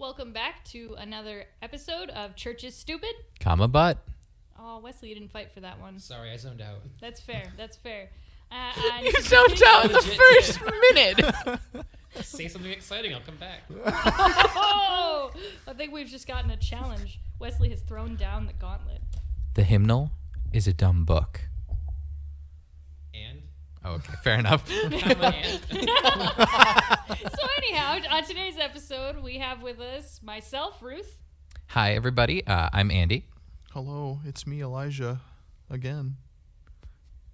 welcome back to another episode of Church is Stupid. Comma butt. Oh, Wesley, you didn't fight for that one. Sorry, I zoned out. That's fair. That's fair. You zoned out in the first minute. Say something exciting, I'll come back. Oh, I think we've just gotten a challenge. Wesley has thrown down the gauntlet. The hymnal is a dumb book. And? Oh, okay, fair enough. And? So anyhow, on today's episode, we have with us myself, Ruth. Hi, everybody. I'm Andy. Hello, it's me, Elijah, again.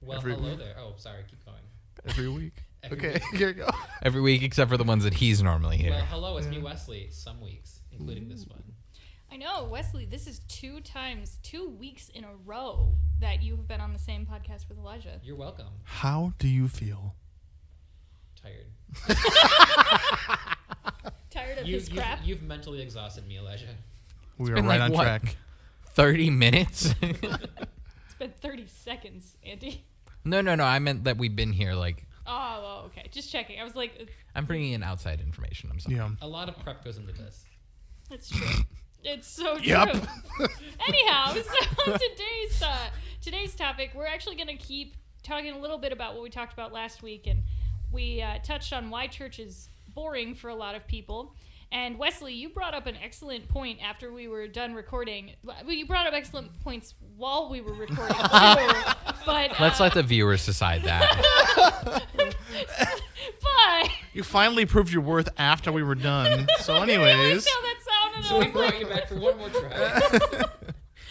Well, hello there. Oh, sorry, keep going. Every week. Every Okay, week. here you go. Every week except for the ones that he's normally here. Well, hello, it's me, Wesley, some weeks, including this one. I know, Wesley, this is 2 weeks in a row that you have been on the same podcast with Elijah. You're welcome. How do you feel? Tired. Tired of his crap? You've mentally exhausted me, Elijah. We are been right like, on what? track. 30 minutes? It's been 30 seconds, Andy. No. I meant that we've been here, like... Oh, okay. Just checking. I was like... I'm bringing in outside information. I'm sorry. Yeah. A lot of prep goes into this. It's true. It's so true. Yep. Anyhow, so today's topic, we're actually going to keep talking a little bit about what we talked about last week, and we touched on why church is boring for a lot of people. And Wesley, you brought up an excellent point after we were done recording. Well, you brought up excellent points while we were recording too. But Let's let the viewers decide that. but You finally proved your worth after we were done. So I anyways, realized how that sounded. So we I was like, brought you back for one more try.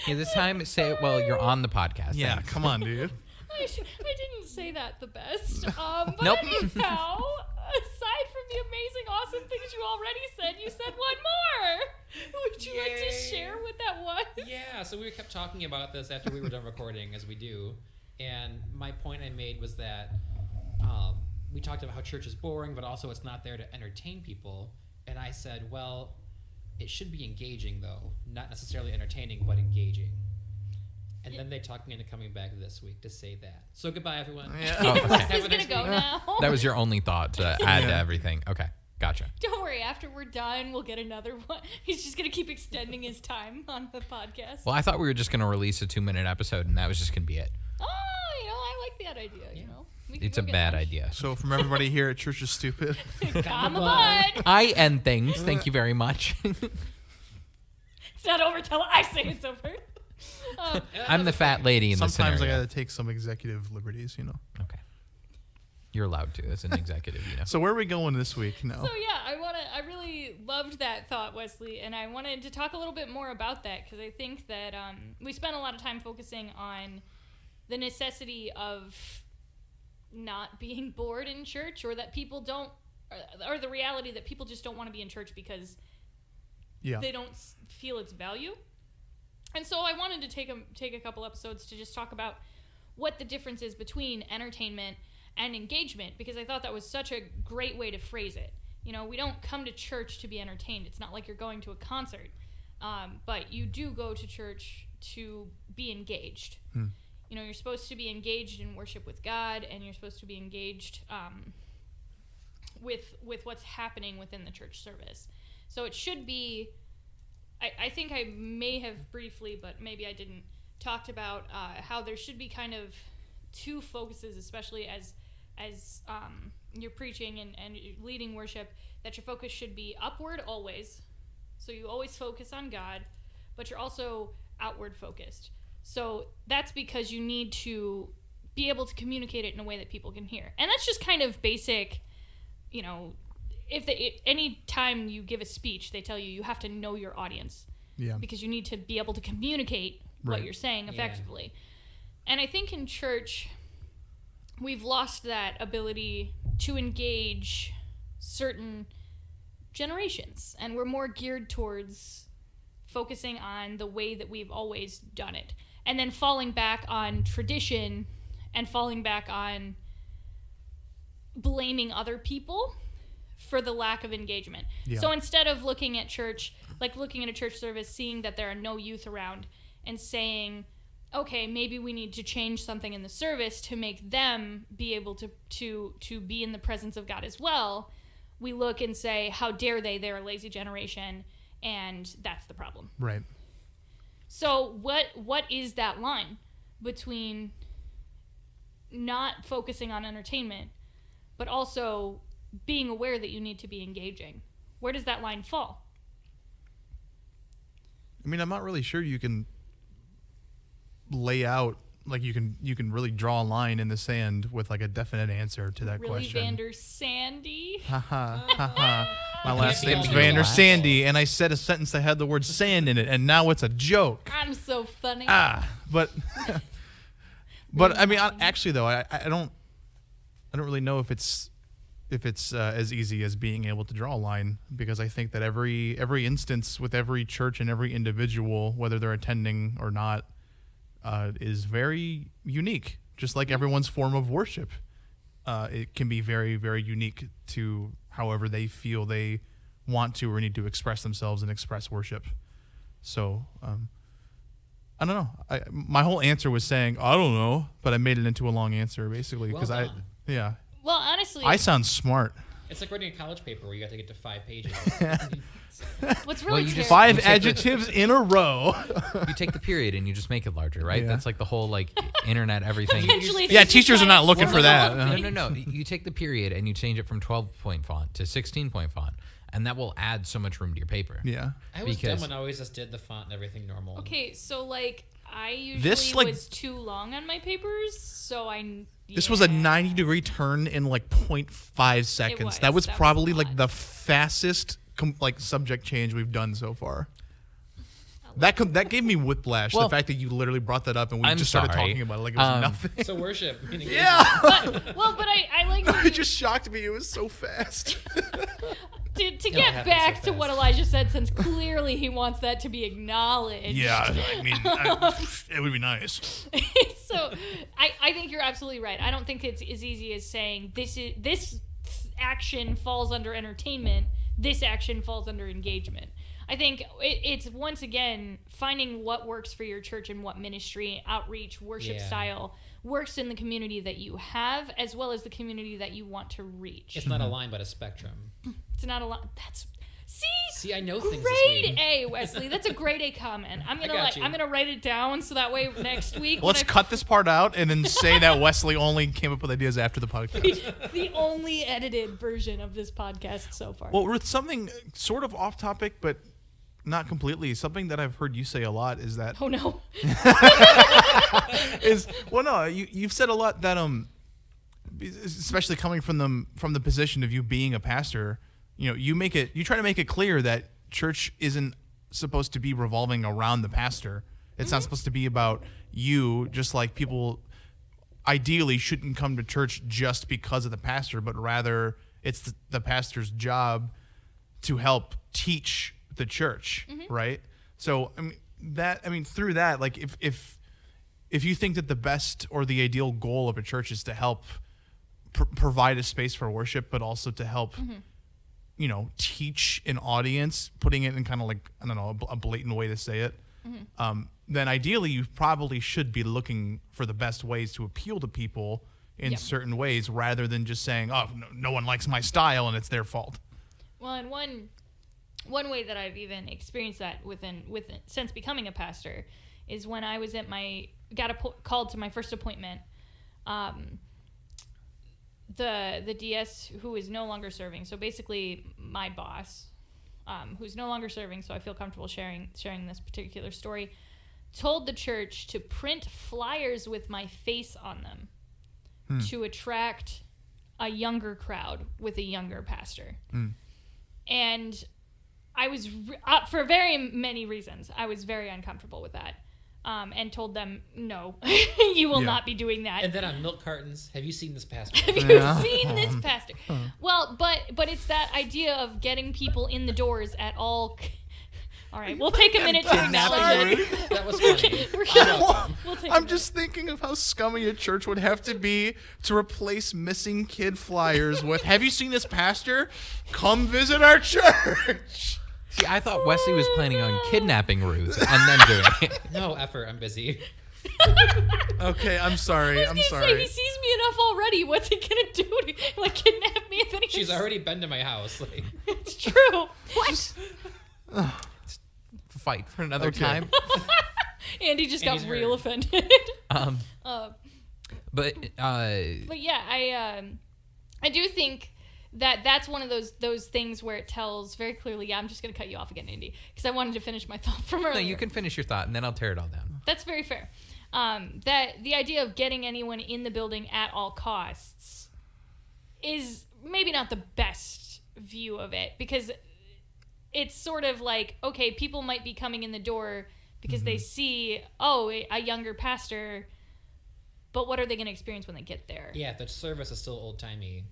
Yeah, this time, say it while you're on the podcast. yeah, Thanks. come on, dude. I didn't say that the best. But Nope. anyhow, aside from the amazing, awesome things you already said, you said one more. Would you like to Yay. share what that was? Yeah, so we kept talking about this after we were done recording, as we do. And my point I made was that we talked about how church is boring, but also it's not there to entertain people. And I said, well, it should be engaging, though. Not necessarily entertaining, but engaging. And then they talked me into coming back this week to say that. So goodbye, everyone. Yeah. Oh, okay. Wesley's Have a gonna nice go week. now. That was your only thought to add to Yeah. everything. Okay, gotcha. Don't worry, after we're done, we'll get another one. He's just gonna keep extending his time on the podcast. Well, I thought we were just going to release a 2-minute episode, and that was just going to be it. Oh, I like that idea. You know, we can It's go a get bad lunch. idea. So from everybody here at Church is Stupid, On the Bye. butt. I end things. Thank you very much. It's not over till I say it's over. I'm the fat lady in the sometimes I scenario. gotta take some executive liberties, you know. Okay. You're allowed to as an executive, you know. So where are we going this week? No. So yeah, I really loved that thought, Wesley, and I wanted to talk a little bit more about that because I think that we spent a lot of time focusing on the necessity of not being bored in church, or that people don't, or the reality that people just don't want to be in church because Yeah. they don't feel its value. And so I wanted to take a couple episodes to just talk about what the difference is between entertainment and engagement, because I thought that was such a great way to phrase it. You know, we don't come to church to be entertained. It's not like you're going to a concert, but you do go to church to be engaged. You know, you're supposed to be engaged in worship with God, and you're supposed to be engaged with what's happening within the church service. So it should be, I think I may have briefly, but maybe I didn't, talked about how there should be kind of 2 focuses, especially as you're preaching and leading worship, that your focus should be upward always. So you always focus on God, but you're also outward focused. So that's because you need to be able to communicate it in a way that people can hear. And that's just kind of basic, you know, any time you give a speech, they tell you have to know your audience. Yeah. Because you need to be able to communicate what Right. you're saying Yeah. effectively. And I think in church, we've lost that ability to engage certain generations, and we're more geared towards focusing on the way that we've always done it, and then falling back on tradition and falling back on blaming other people for the lack of engagement. Yeah. So instead of looking at church, like looking at a church service, seeing that there are no youth around and saying, okay, maybe we need to change something in the service to make them be able to be in the presence of God as well, we look and say, how dare they, they're a lazy generation, and that's the problem. Right. So what is that line between not focusing on entertainment, but also being aware that you need to be engaging? Where does that line fall? I mean, I'm not really sure you can lay out, like you can really draw a line in the sand with like a definite answer to that Really, question. Vander Sandy? Ha ha ha ha. My You last can't be name's all Vander relaxed. Sandy, and I said a sentence that had the word sand in it, and now it's a joke. I'm so funny. But I mean, actually though, I don't really know if it's as easy as being able to draw a line, because I think that every instance with every church and every individual, whether they're attending or not, is very unique. Just like everyone's form of worship, it can be very, very unique to however they feel they want to or need to express themselves and express worship. So I don't know. My whole answer was saying I don't know, but I made it into a long answer basically because Well done. Well, honestly, I sound smart. It's like writing a college paper where you have to get to 5 pages. what's really you just- terrible... 5 You take the- adjectives in a row. You take the period and you just make it larger, right? Yeah. That's like the whole like internet everything. Eventually, Yeah, it's just teachers are not looking giant for that. swirl. No. You take the period and you change it from 12-point font to 16-point font, and that will add so much room to your paper. Yeah. I was Because- dumb when I always just did the font and everything normal. Okay, so like I usually This, like- was too long on my papers, so This was a 90-degree turn in like 0.5 seconds. was. That was That was probably a like lot. the fastest subject change we've done so far. That gave me whiplash. Well, the fact that you literally brought that up and we I'm just started sorry. talking about it like it was nothing. So worship. meaning Yeah. But I like It just shocked me. It was so fast. to It get happens back so to what fast. Elijah said, since clearly he wants that to be acknowledged. Yeah, I mean, it would be nice. So I think you're absolutely right. I don't think it's as easy as saying this action falls under entertainment, this action falls under engagement. I think it's once again finding what works for your church and what ministry, outreach, worship Yeah. style works in the community that you have, as well as the community that you want to reach. It's not a line, but a spectrum. It's not a lot. See, I know things this Grade week. A, Wesley. That's a grade A comment. I'm gonna got you. I'm gonna write it down so that way next week. Let's when I cut this part out and then say that Wesley only came up with ideas after the podcast. the only edited version of this podcast so far. Well, Ruth, something sort of off topic, but not completely. Something that I've heard you say a lot is that Oh no. you've said a lot that especially coming from the position of you being a pastor, you try to make it clear that church isn't supposed to be revolving around the pastor. It's not supposed to be about you, just like people ideally shouldn't come to church just because of the pastor, but rather it's the pastor's job to help teach the church, right? So through that, like if you think that the best or the ideal goal of a church is to help provide a space for worship, but also to help teach an audience, putting it in kind of like, I don't know, a blatant way to say it, then ideally you probably should be looking for the best ways to appeal to people in Yep. certain ways, rather than just saying, oh, no one likes my style and it's their fault. Well, and one way that I've even experienced that within since becoming a pastor is when I was called to my first appointment. The DS who is no longer serving, so basically my boss, who's no longer serving, so I feel comfortable sharing this particular story, told the church to print flyers with my face on them to attract a younger crowd with a younger pastor. And I was, for very many reasons, I was very uncomfortable with that. And told them, no, you will not be doing that. And then on milk cartons, have you seen this pastor? Have you seen this pastor? Well, but it's that idea of getting people in the doors at all. All right, we'll take a minute to acknowledge it. That was funny. We'll take a I'm minute. just thinking of how scummy a church would have to be to replace missing kid flyers with, have you seen this pastor? Come visit our church. See, I thought Wesley was planning on kidnapping Ruth and then doing it. No effort. I'm busy. Okay, I'm sorry. I'm Say, he sorry. sees me enough already. What's he gonna do? Like kidnap me? And then She's already been to my house. Like, It's true. What? fight for another Okay. time. Andy just got Andy's real hurt. offended. But But yeah, I do think that that's one of those things where it tells very clearly. Yeah, I'm just going to cut you off again, Andy, because I wanted to finish my thought from earlier. no, you can finish your thought, and then I'll tear it all down. That's very fair. That the idea of getting anyone in the building at all costs is maybe not the best view of it, because it's sort of like, okay, people might be coming in the door because they see, a younger pastor, but what are they going to experience when they get there? Yeah, the service is still old timey.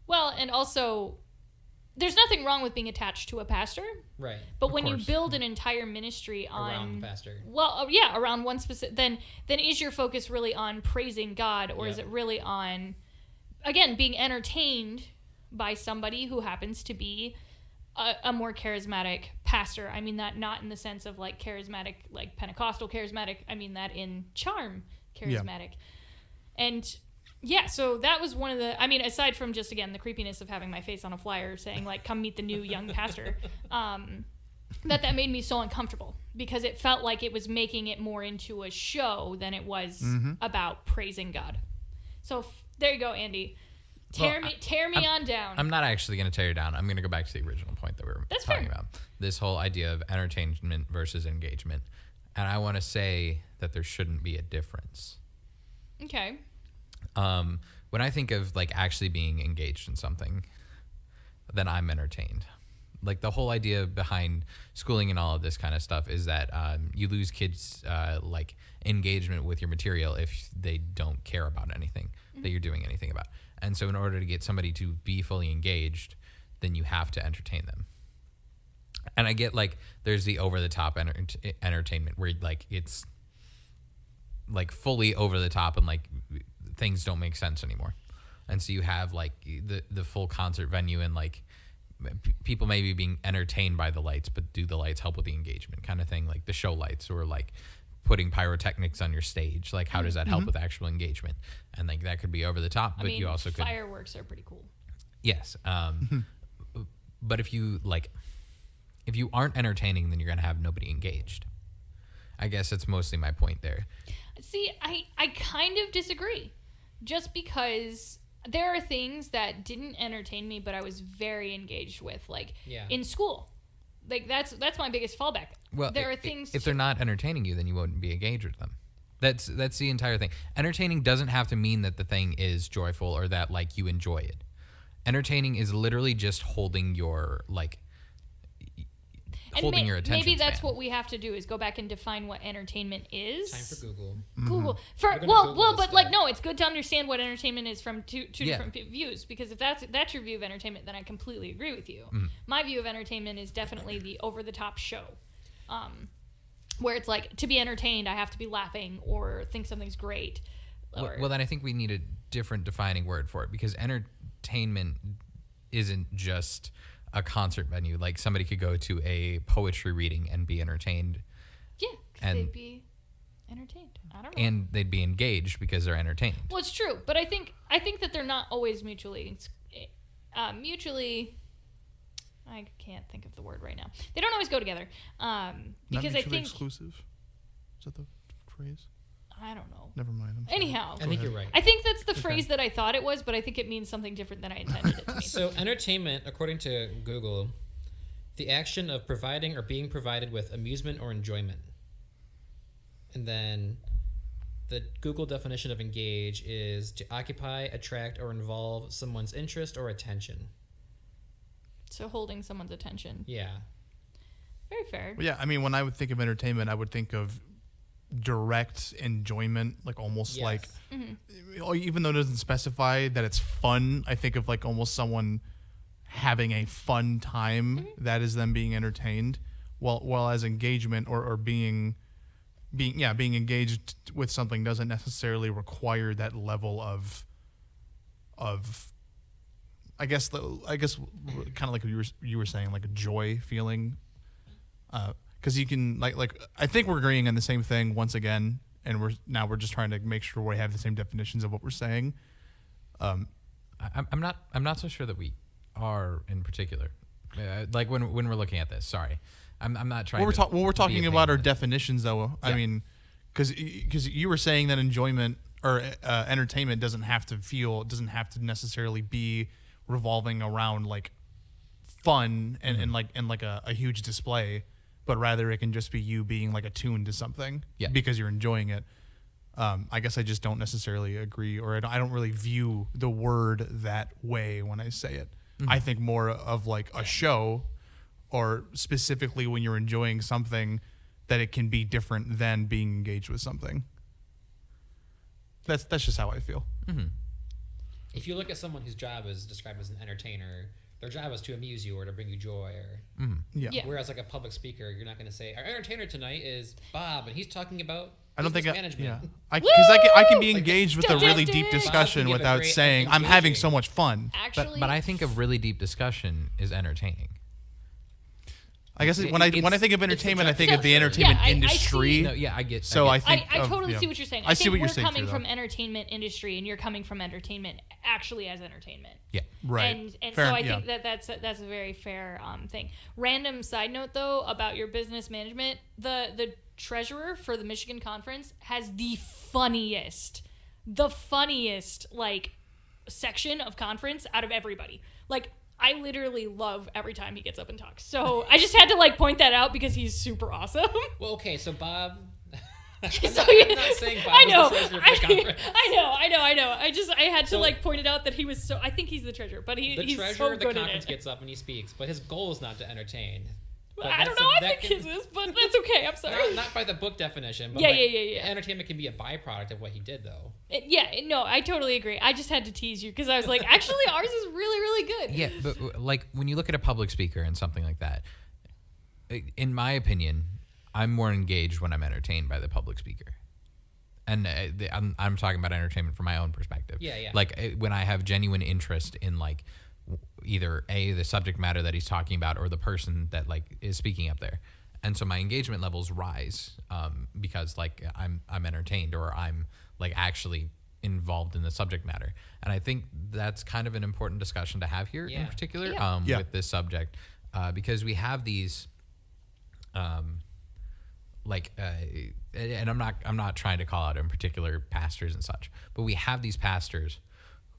Well, and also, there's nothing wrong with being attached to a pastor, Right. but when course. you build an entire ministry on Around the pastor. well, around one specific, then is your focus really on praising God, or is Yep. it really on, again, being entertained by somebody who happens to be a more charismatic pastor? I mean that not in the sense of like charismatic, like Pentecostal charismatic. I mean that in charm charismatic. And yeah, so that was one of the, I mean, aside from just, again, the creepiness of having my face on a flyer saying, like, come meet the new young pastor, that made me so uncomfortable, because it felt like it was making it more into a show than it was about praising God. So there you go, Andy. Tear me on down. I'm not actually going to tear you down. I'm going to go back to the original point that we were That's talking fair. about. This whole idea of entertainment versus engagement. And I want to say that there shouldn't be a difference. Okay. When I think of like actually being engaged in something, then I'm entertained. Like the whole idea behind schooling and all of this kind of stuff is that you lose kids like engagement with your material if they don't care about anything that you're doing anything about. And so in order to get somebody to be fully engaged, then you have to entertain them. And I get like there's the over the top entertainment where like it's like fully over the top and like things don't make sense anymore. And so you have like the full concert venue and like people maybe being entertained by the lights, but do the lights help with the engagement kind of thing, like the show lights or like putting pyrotechnics on your stage, like how does that help with actual engagement? And like that could be over the top, but I mean, you also could fireworks are pretty cool. yes but if you aren't entertaining, then you're gonna have nobody engaged. I guess that's mostly my point there. See, I kind of disagree. Just because there are things that didn't entertain me, but I was very engaged with, like Yeah. in school. Like that's my biggest fallback. Well, there are things. if they're not entertaining you, then you wouldn't be engaged with them. That's the entire thing. Entertaining doesn't have to mean that the thing is joyful or that like you enjoy it. Entertaining is literally just holding your like holding your attention. Maybe that's span. what we have to do is go back and define what entertainment is. Time for Google. Google We're gonna Google this but like stuff. no, it's good to understand what entertainment is from two Yeah. different views, because if that's your view of entertainment, then I completely agree with you. My view of entertainment is definitely the over the top show, where it's like to be entertained, I have to be laughing or think something's great. Or, Well, then I think we need a different defining word for it, because entertainment isn't just a concert venue. Like somebody could go to a poetry reading and be entertained, yeah, 'cause and- they'd be entertained. I don't know. and they'd be engaged because they're entertained. Well, it's true, but I think that they're not always mutually. I can't think of the word right now. They don't always go together, Not because I mutually think exclusive. Is that the phrase? I don't know. Never mind. I'm sorry. Anyhow, I think you're right. I think that's the phrase that I thought it was, but I think it means something different than I intended it to mean. So entertainment, according to Google, the action of providing or being provided with amusement or enjoyment. And then the Google definition of engage is to occupy, attract, or involve someone's interest or attention. So holding someone's attention. Yeah. Very fair. Well, yeah, I mean, when I would think of entertainment, I would think of direct enjoyment, like almost Yes. like, even though it doesn't specify that it's fun, I think of like almost someone having a fun time that is them being entertained, while as engagement or being engaged with something doesn't necessarily require that level of I guess kind of like what you were saying, like a joy feeling, because you can like I think we're agreeing on the same thing once again, and we're just trying to make sure we have the same definitions of what we're saying. I'm not so sure that we are in particular. Like when we're looking at this, sorry. I'm not trying. Well, we're to talking be a about our pain. definitions, though. I Yeah. mean, because you were saying that enjoyment or entertainment doesn't have to necessarily be revolving around like fun and like a huge display, but rather it can just be you being like attuned to something because you're enjoying it. I guess I just don't necessarily agree, or I don't really view the word that way when I say it. I think more of like a show, or specifically when you're enjoying something, that it can be different than being engaged with something. That's just how I feel. If you look at someone whose job is described as an entertainer, their job is to amuse you or to bring you joy. Or Yeah. Yeah. whereas like a public speaker, you're not going to say our entertainer tonight is Bob, and he's talking about I don't think business management. because I can be engaged with a Like, really dun, deep dun, dun. discussion Bob can give a without great saying I'm having engaging. so much fun. Actually, But I think a really deep discussion is entertaining. I guess when I think of entertainment, I think of the So, entertainment yeah, I industry. see- No, yeah, I get. So I think I of- totally yeah. see what you're saying. I see think what you're we're saying, coming too, from though. entertainment industry, and you're coming from entertainment actually as entertainment. Yeah. Right. And Fair, so I yeah. think that's a very fair thing. Random side note though about your business management, the treasurer for the Michigan Conference has the funniest like section of conference out of everybody. Like I literally love every time he gets up and talks. So I just had to like point that out because he's super awesome. Well, okay, so Bob. I'm So not saying Bob I was know, the treasurer for the conference. I know. I had to So- like point it out that he was so. I think he's the treasurer, but The he's treasurer so of the good conference at it. gets up and he speaks, but his goal is not to entertain. But I don't that's know. I that think can- his is, but that's okay. I'm sorry. Not by the book definition, but Yeah, like, yeah. entertainment can be a byproduct of what he did, though. No, I totally agree. I just had to tease you because I was like, actually, ours is really, really good. Yeah, but like when you look at a public speaker and something like that, in my opinion, I'm more engaged when I'm entertained by the public speaker. And I'm talking about entertainment from my own perspective. Yeah. Like when I have genuine interest in like either the subject matter that he's talking about or the person that like is speaking up there, and so my engagement levels rise because like I'm entertained or I'm like actually involved in the subject matter. And I think that's kind of an important discussion to have here in Yeah. particular Yeah. with this subject because we have these and I'm not trying to call out in particular pastors and such, but we have these pastors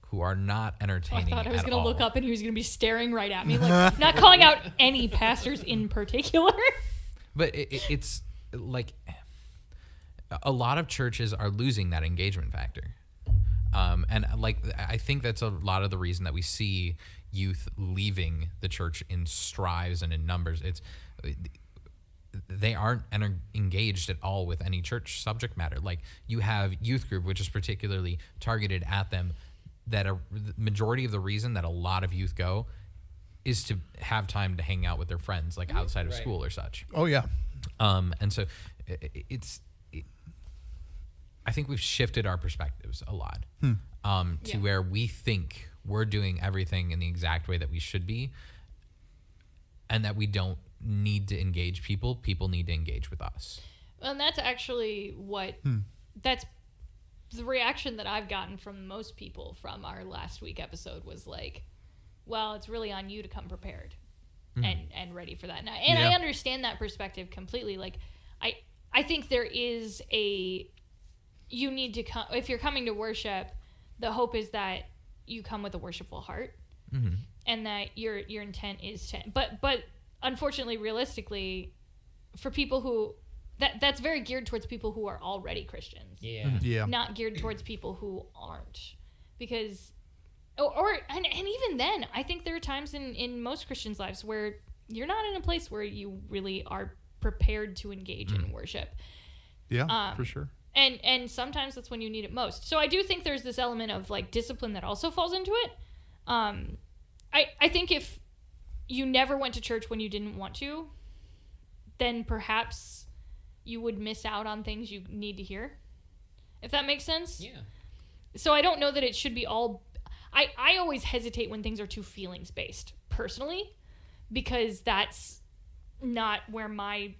who are not I entertaining thought I was at going to all. look up and he was going to be staring right at me, like not calling out any pastors in particular. But it's like a lot of churches are losing that engagement factor. And like I think that's a lot of the reason that we see youth leaving the church in strives and in numbers. They aren't engaged at all with any church subject matter. Like you have youth group, which is particularly targeted at them, that the majority of the reason that a lot of youth go is to have time to hang out with their friends, like outside of Right. school or such. Oh yeah. And so I think we've shifted our perspectives a lot to Yeah. where we think we're doing everything in the exact way that we should be, and that we don't need to engage people. People need to engage with us. And that's actually what that's the reaction that I've gotten from most people from our last week episode was like, well, it's really on you to come prepared and ready for that. And I understand that perspective completely. Like I think there is you need to come if you're coming to worship, the hope is that you come with a worshipful heart and that your intent is to but unfortunately, realistically, for people who that's very geared towards people who are already Christians, Yeah. not geared towards people who aren't, because and even then, I think there are times in most Christians' lives where you're not in a place where you really are prepared to engage in worship, Yeah, for sure. and sometimes that's when you need it most. So I do think there's this element of like discipline that also falls into it. I think if you never went to church when you didn't want to, then perhaps you would miss out on things you need to hear. If that makes sense? Yeah. So I don't know that it should be all... I always hesitate when things are too feelings-based, personally, because that's not where my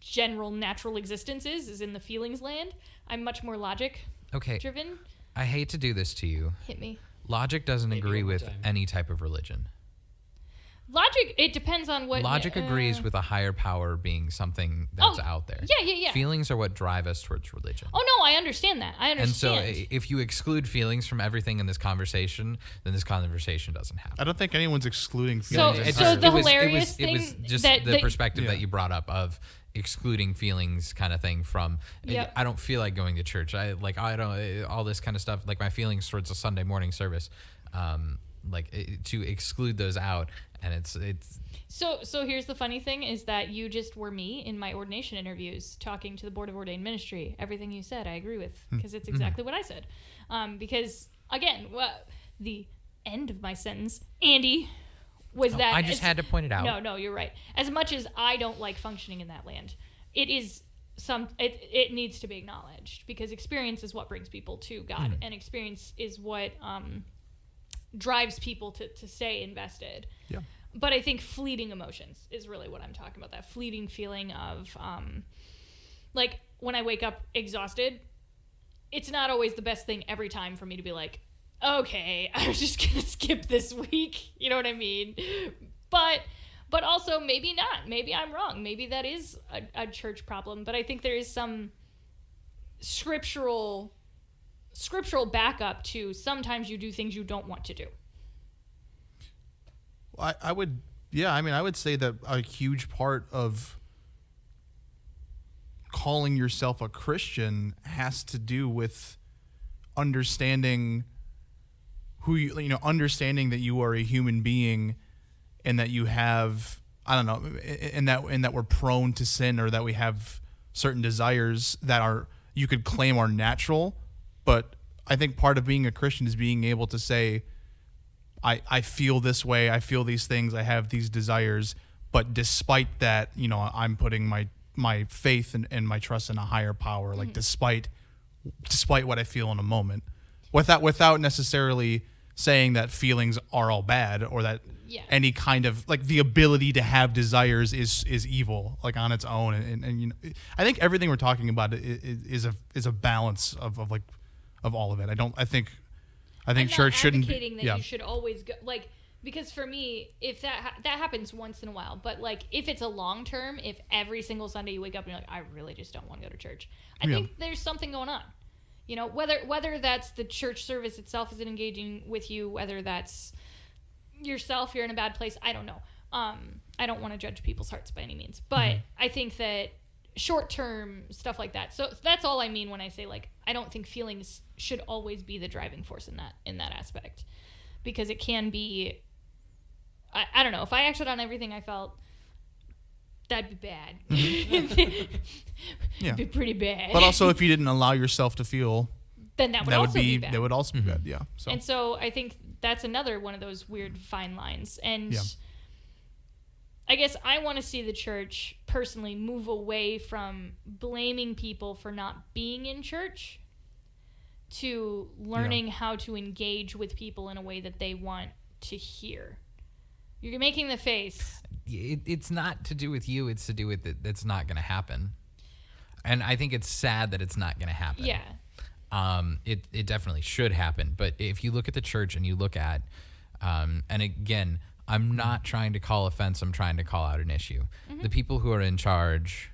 general natural existence is in the feelings land. I'm much more logic-driven. Okay, I hate to do this to you. Hit me. Logic doesn't Maybe agree one more with time. any type of religion. Logic, it depends on what Logic agrees with a higher power being something that's out there. Yeah. Feelings are what drive us towards religion. Oh no, I understand that. I And so understand. if you exclude feelings from everything in this conversation, then this conversation doesn't happen. I don't think anyone's excluding So- feelings. so the hilarious it was thing just that- the that- perspective Yeah. that you brought up of excluding feelings kind of thing from Yep. I don't feel like going to church. I don't all this kind of stuff, like my feelings towards a Sunday morning service, to exclude those out, and it's So here's the funny thing is that you just were me in my ordination interviews talking to the Board of Ordained Ministry. Everything you said, I agree with, because it's exactly what I said. Because, again, the end of my sentence, Andy, was that... I just had to point it out. No, you're right. As much as I don't like functioning in that land, it is... It needs to be acknowledged, because experience is what brings people to God, and experience is what drives people to stay invested. Yeah. But I think fleeting emotions is really what I'm talking about. That fleeting feeling of, like, when I wake up exhausted, it's not always the best thing every time for me to be like, okay, I'm just going to skip this week. You know what I mean? But also maybe not. Maybe I'm wrong. Maybe that is a church problem. But I think there is some scriptural backup to sometimes you do things you don't want to do. I would say that a huge part of calling yourself a Christian has to do with understanding understanding that you are a human being, and that you have, and that we're prone to sin, or that we have certain desires that you could claim are natural. But I think part of being a Christian is being able to say, I feel this way, I feel these things, I have these desires, but despite that, I'm putting my faith and my trust in a higher power, like despite what I feel in a moment, without necessarily saying that feelings are all bad, or that any kind of, like, the ability to have desires is evil, like, on its own. And I think everything we're talking about is a balance of all of it. I think church shouldn't be. Advocating that you should always go, like, because for me, if that happens once in a while, but, like, if it's a long term, if every single Sunday you wake up and you're like, I really just don't want to go to church, I think there's something going on. Whether that's the church service itself isn't engaging with you, whether that's yourself, you're in a bad place, I don't know. I don't want to judge people's hearts by any means, but I think that short-term stuff like that. So that's all I mean when I say, like, I don't think feelings should always be the driving force in that aspect, because it can be. I don't know. If I acted on everything I felt, that'd be bad. It'd be pretty bad. But also, if you didn't allow yourself to feel, then that would also be bad. That would also be bad. Yeah. So. And so I think that's another one of those weird fine lines. And I guess I want to see the church personally move away from blaming people for not being in church to learning how to engage with people in a way that they want to hear. You're making the face. It's not to do with you. It's to do with it's not going to happen. And I think it's sad that it's not going to happen. Yeah. It definitely should happen. But if you look at the church and you look at, and again, I'm not trying to call offense. I'm trying to call out an issue. The people who are in charge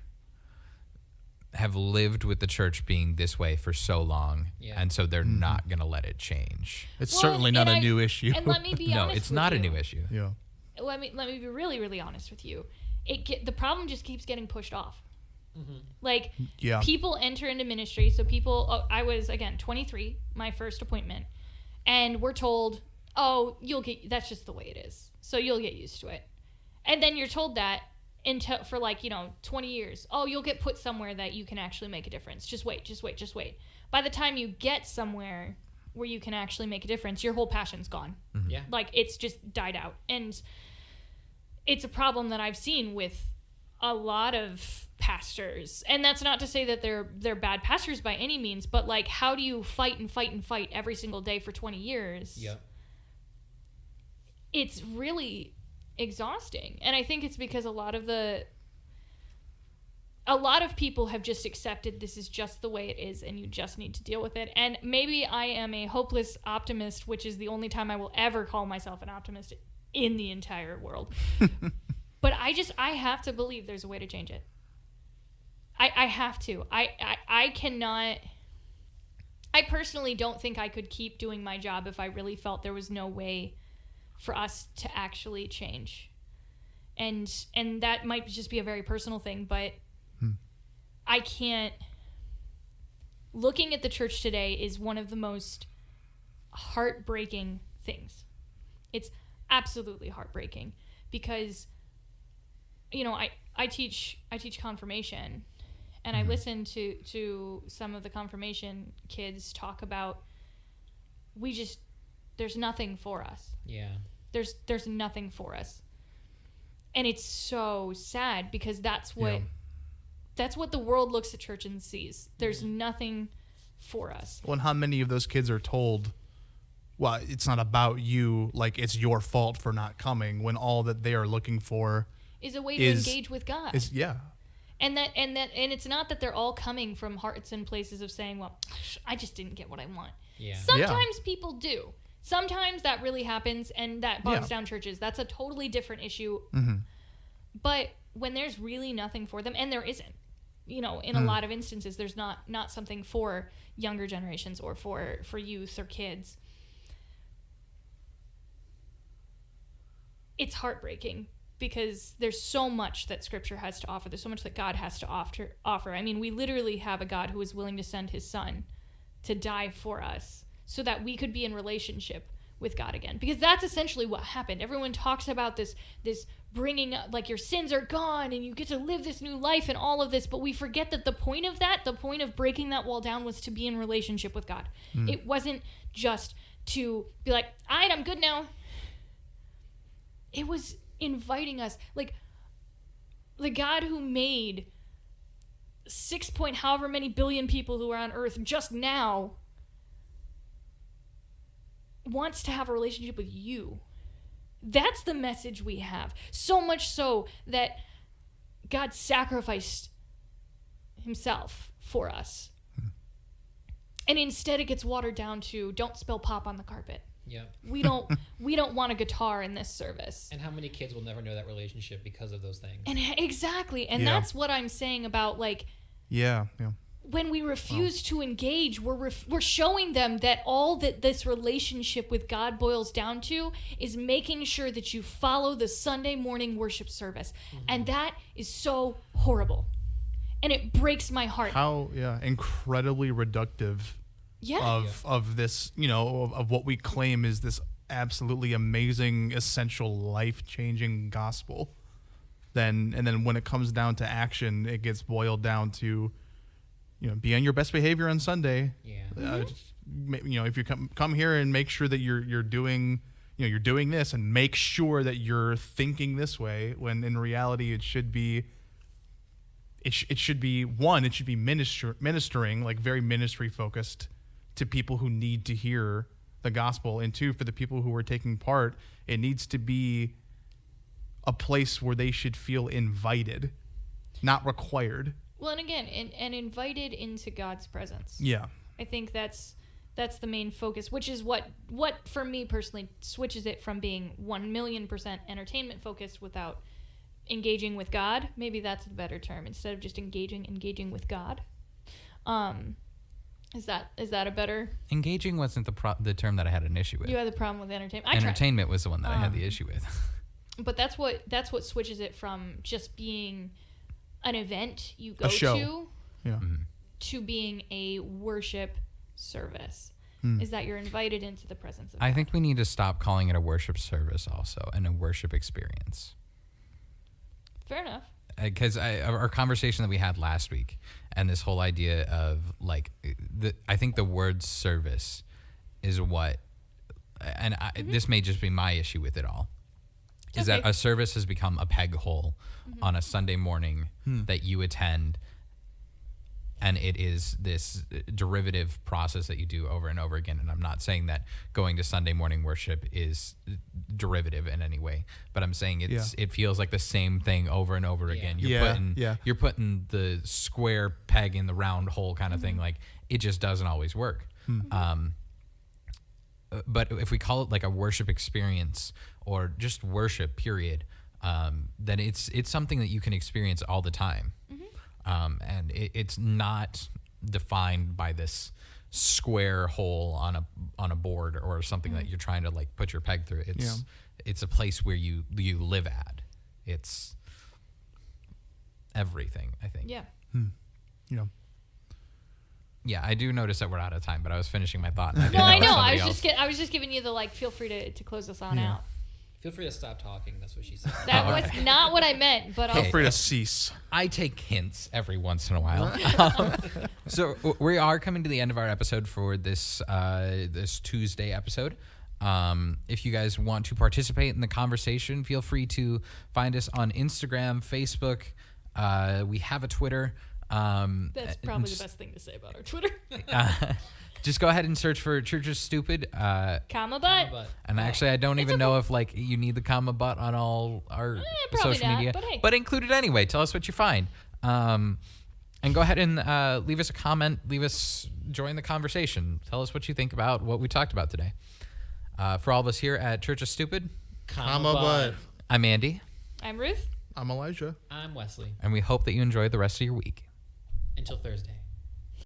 have lived with the church being this way for so long, and so they're not going to let it change. It's Well, certainly not and a new issue. And let me be No, honest it's with not a you. new issue. Yeah. Let me be really, really honest with you. The problem just keeps getting pushed off. Like, people enter into ministry. So I was, again, 23, my first appointment, and we're told, that's just the way it is. So you'll get used to it. And then you're told that for 20 years. Oh, you'll get put somewhere that you can actually make a difference. Just wait. By the time you get somewhere where you can actually make a difference, your whole passion's gone. Yeah. Like, it's just died out. And it's a problem that I've seen with a lot of pastors. And that's not to say that they're bad pastors by any means, but, like, how do you fight every single day for 20 years? Yep. It's really exhausting. And I think it's because a lot of people have just accepted this is just the way it is and you just need to deal with it. And maybe I am a hopeless optimist, which is the only time I will ever call myself an optimist in the entire world. But I have to believe there's a way to change it. I have to. I cannot. I personally don't think I could keep doing my job if I really felt there was no way for us to actually change. And that might just be a very personal thing, but I can't. Looking at the church today is one of the most heartbreaking things. It's absolutely heartbreaking because, you know, I teach confirmation, and I listen to some of the confirmation kids talk about, there's nothing for us. Yeah. There's nothing for us. And it's so sad because that's what the world looks at church and sees. There's nothing for us. Well, and how many of those kids are told, well, it's not about you, like it's your fault for not coming, when all that they are looking for is a way to engage with God. And it's not that they're all coming from hearts and places of saying, well, I just didn't get what I want. Yeah. Sometimes people do. Sometimes that really happens, and that bogs down churches. That's a totally different issue. But when there's really nothing for them, and there isn't, you know, in a lot of instances, there's not something for younger generations or for youth or kids. It's heartbreaking because there's so much that Scripture has to offer. There's so much that God has to offer. I mean, we literally have a God who is willing to send his son to die for us so that we could be in relationship with God again. Because that's essentially what happened. Everyone talks about this bringing, like, your sins are gone and you get to live this new life and all of this, but we forget that the point of breaking that wall down was to be in relationship with God. It wasn't just to be like, all right, I'm good now. It was inviting us, like, the God who made 6 point however many billion people who are on earth just now wants to have a relationship with you. That's the message we have. So much so that God sacrificed himself for us. And instead it gets watered down to, don't spill pop on the carpet. Yeah. We don't want a guitar in this service. And how many kids will never know that relationship because of those things? And exactly. And that's what I'm saying about, like, when we refuse to engage, we're showing them that all that this relationship with God boils down to is making sure that you follow the Sunday morning worship service. And that is so horrible. And it breaks my heart. How incredibly reductive of this, you know, of what we claim is this absolutely amazing, essential, life-changing gospel. And then when it comes down to action, it gets boiled down to, you know, be on your best behavior on Sunday. Yeah. You know, if you come here and make sure that you're doing, you know, you're doing this, and make sure that you're thinking this way, when in reality it should be ministering, like very ministry focused, to people who need to hear the gospel, and two, for the people who are taking part, it needs to be a place where they should feel invited, not required. Well, and again, and invited into God's presence. Yeah. I think that's the main focus, which is what for me personally switches it from being 1,000,000% entertainment focused without engaging with God. Maybe that's a better term, instead of just engaging with God. Is that a better? Engaging wasn't the term that I had an issue with. You had the problem with entertainment. Entertainment was the one that I had the issue with. But that's what switches it from just being an event you go A show. to, Yeah. to being a worship service. Is that you're invited into the presence of God. I think we need to stop calling it a worship service also, and a worship experience. Fair enough. Because our conversation that we had last week, and this whole idea of, like, I think the word service is what, and this may just be my issue with it all, is that a service has become a peg hole on a Sunday morning that you attend, and it is this derivative process that you do over and over again. And I'm not saying that going to Sunday morning worship is derivative in any way, but I'm saying it feels like the same thing over and over again. You're putting the square peg in the round hole kind of thing. Like, it just doesn't always work. but if we call it like a worship experience or just worship, period, then it's something that you can experience all the time, and it's not defined by this square hole on a board or something that you're trying to like put your peg through. It's a place where you live at. It's everything, I think. Yeah. Yeah. Yeah, I do notice that we're out of time, but I was finishing my thought. And I didn't No, I if know. somebody I was just giving you the like. Feel free to close us on out. Feel free to stop talking. That's what she said. That Oh, was okay. not what I meant, but Feel I'll. free to cease. I take hints every once in a while. So we are coming to the end of our episode for this this Tuesday episode. If you guys want to participate in the conversation, feel free to find us on Instagram, Facebook. We have a Twitter. That's probably the best thing to say about our Twitter. Just go ahead and search for Church is Stupid. Comma butt. But And actually, I don't even okay. know if like you need the comma but on all our probably social not, media, but hey. include it anyway. Tell us what you find, and go ahead and leave us a comment. Join the conversation. Tell us what you think about what we talked about today. For all of us here at Church is Stupid, Comma but. I'm Andy, I'm Ruth. I'm Elijah. I'm Wesley. and we hope that you enjoy the rest of your week. Until Thursday.